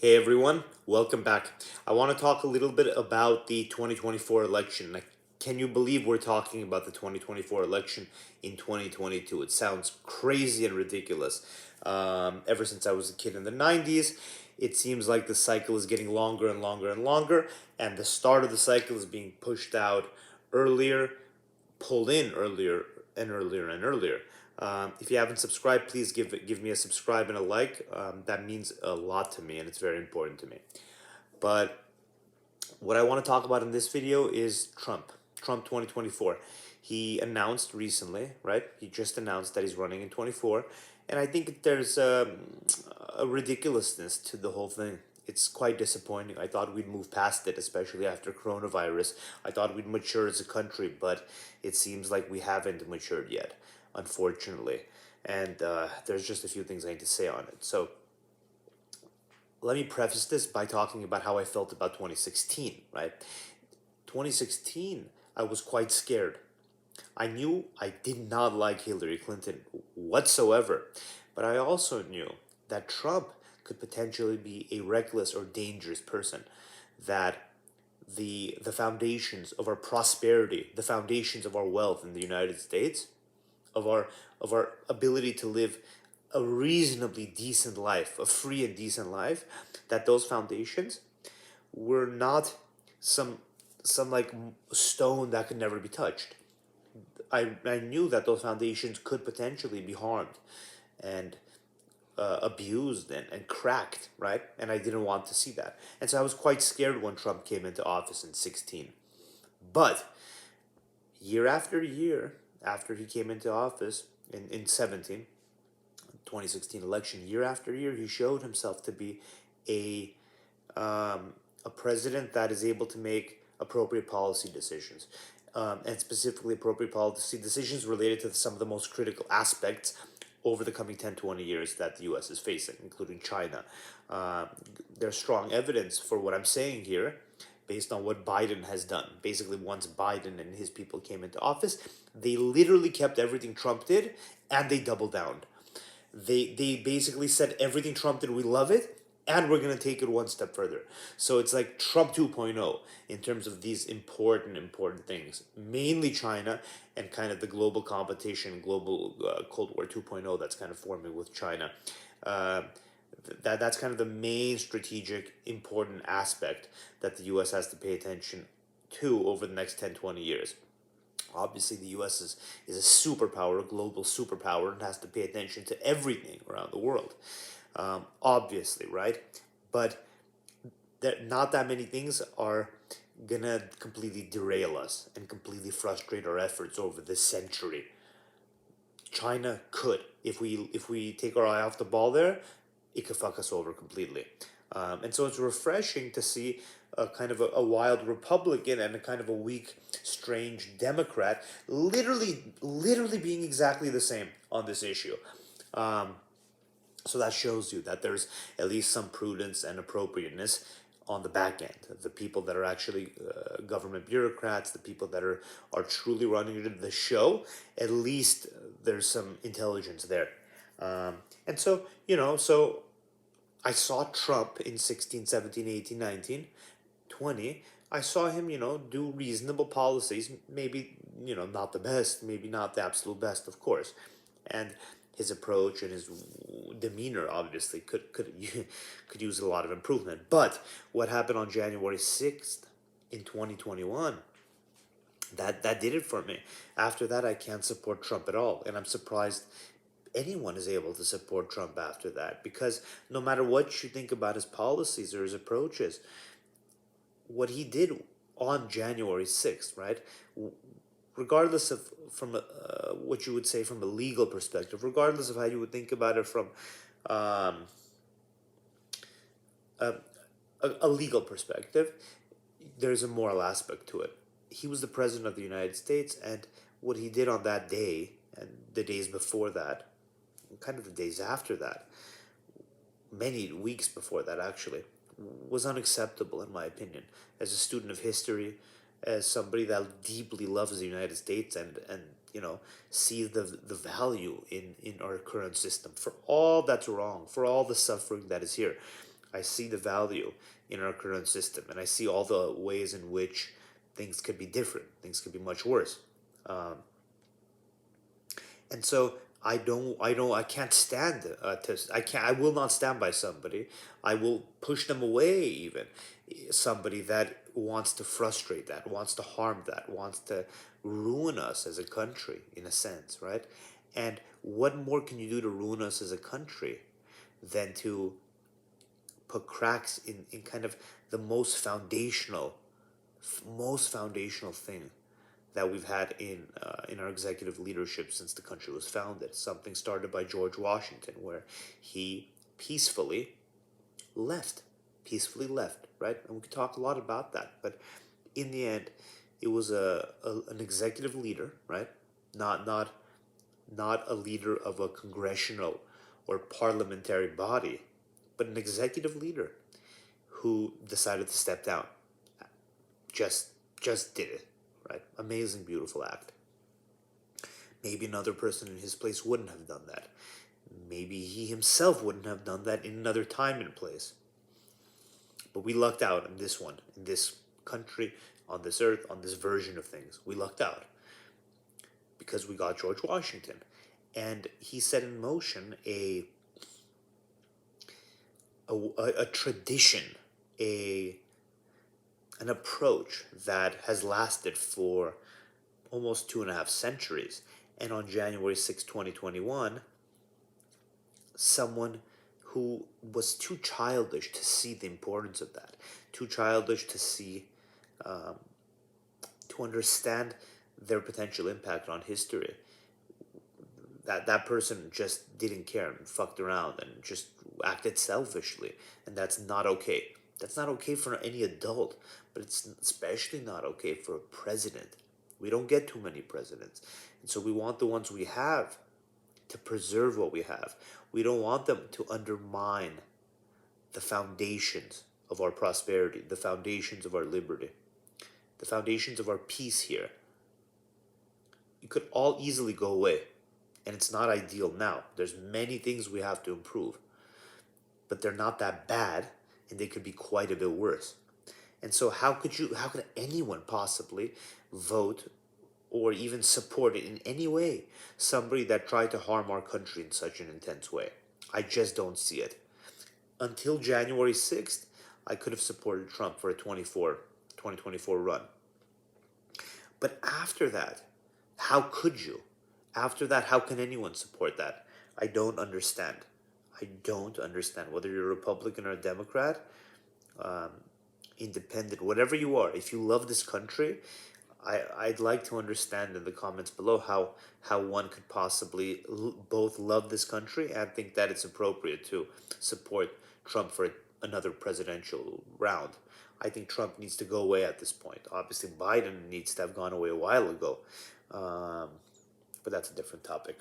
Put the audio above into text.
Hey everyone, welcome back. I want to talk a little bit about the 2024 election. Can you believe we're talking about the 2024 election in 2022? It sounds crazy and ridiculous. Ever since I was a kid in the 90s, it seems like the cycle is getting longer and longer and longer, and the start of the cycle is being pushed out earlier, pulled in earlier and earlier and earlier. If you haven't subscribed, please give me a subscribe and a like. That means a lot to me, and it's very important to me. But what I want to talk about in this video is Trump 2024. He announced recently, right? He just announced that he's running in 24, and I think there's a ridiculousness to the whole thing. It's quite disappointing. I thought we'd move past it, especially after coronavirus. I thought we'd mature as a country, but it seems like we haven't matured yet, unfortunately. And there's just a few things I need to say on it. So let me preface this by talking about how I felt about 2016, right? 2016, I was quite scared. I knew I did not like Hillary Clinton whatsoever, but I also knew that Trump could potentially be a reckless or dangerous person, that the foundations of our prosperity, the foundations of our wealth in the United States, of our ability to live a reasonably decent life, a free and decent life, that those foundations were not some some like stone that could never be touched. I knew that those foundations could potentially be harmed and abused and cracked, right? And I didn't want to see that. And so I was quite scared when Trump came into office in 16. But year after year, after he came into office in 17, 2016 election, year after year, he showed himself to be a a president that is able to make appropriate policy decisions, and specifically appropriate policy decisions related to some of the most critical aspects over the coming 10, 20 years that the U.S. is facing, including China. There's strong evidence for what I'm saying here based on what Biden has done. Basically, once Biden and his people came into office, they literally kept everything Trump did and they doubled down. They basically said everything Trump did, we love it, and we're going to take it one step further. So it's like Trump 2.0 in terms of these important things, mainly China and kind of the global competition, global Cold War 2.0 that's kind of forming with China. Uh, that's kind of the main strategic important aspect that the US has to pay attention to over the next 10, 20 years. Obviously, the U.S. is a superpower, a global superpower, and has to pay attention to everything around the world. Obviously, right? But not that many things are gonna completely derail us and completely frustrate our efforts over this century. China could, if we take our eye off the ball there, it could fuck us over completely. And so it's refreshing to see a kind of a wild Republican and a kind of a weak, strange Democrat literally being exactly the same on this issue. Um, so that shows you that there's at least some prudence and appropriateness on the back end. The people that are actually government bureaucrats, the people that are truly running the show, at least there's some intelligence there. And so, so I saw Trump in 16, 17, 18, 19, 20. I saw him, do reasonable policies, maybe, not the best, maybe not the absolute best, of course. And his approach and his demeanor obviously could could use a lot of improvement. But what happened on January 6th in 2021, that did it for me. After that, I can't support Trump at all, and I'm surprised anyone is able to support Trump after that, because no matter what you think about his policies or his approaches, what he did on January 6th, right? Regardless of from what you would say from a legal perspective, regardless of how you would think about it from um, a, a legal perspective, there's a moral aspect to it. He was the president of the United States, and what he did on that day and the days before that, kind of the days after that, many weeks before that actually, was unacceptable in my opinion. As a student of history, as somebody that deeply loves the United States and sees the value in our current system, for all that's wrong, for all the suffering that is here, I see the value in our current system, and I see all the ways in which things could be different, things could be much worse. Um, and so I can't stand I will not stand by somebody. I will push them away, even somebody that wants to frustrate that, wants to harm that, wants to ruin us as a country, in a sense, right? And what more can you do to ruin us as a country than to put cracks in kind of the most foundational thing that we've had in our executive leadership since the country was founded. Something started by George Washington, where he peacefully left, peacefully left, right? And we could talk a lot about that, but in the end, it was an executive leader, right? Not not a leader of a congressional or parliamentary body, but an executive leader who decided to step down. Just just did it, right? Amazing, beautiful act. Maybe another person in his place wouldn't have done that. Maybe he himself wouldn't have done that in another time and place. But we lucked out in this one, in this country, on this earth, on this version of things. We lucked out because we got George Washington. And he set in motion a tradition, a an approach that has lasted for almost 2.5 centuries. And on January 6, 2021, someone who was too childish to see the importance of that, too childish to see, um, to understand their potential impact on history. That person just didn't care and fucked around and just acted selfishly, and that's not okay. That's not okay for any adult, but it's especially not okay for a president. We don't get too many presidents, and so we want the ones we have to preserve what we have. We don't want them to undermine the foundations of our prosperity, the foundations of our liberty, the foundations of our peace here. It could all easily go away, and it's not ideal now. There's many things we have to improve, but they're not that bad, and they could be quite a bit worse. And so how could anyone possibly vote or even support it in any way somebody that tried to harm our country in such an intense way? I just don't see it. Until January 6th, I could have supported Trump for a 2024 run. But after that, how could you? After that, how can anyone support that? I don't understand. I don't understand. Whether you're a Republican or a Democrat, um, independent, whatever you are, if you love this country, I'd like to understand in the comments below how one could possibly both love this country and think that it's appropriate to support Trump for another presidential round. I think Trump needs to go away at this point. Obviously, Biden needs to have gone away a while ago. Um, but that's a different topic.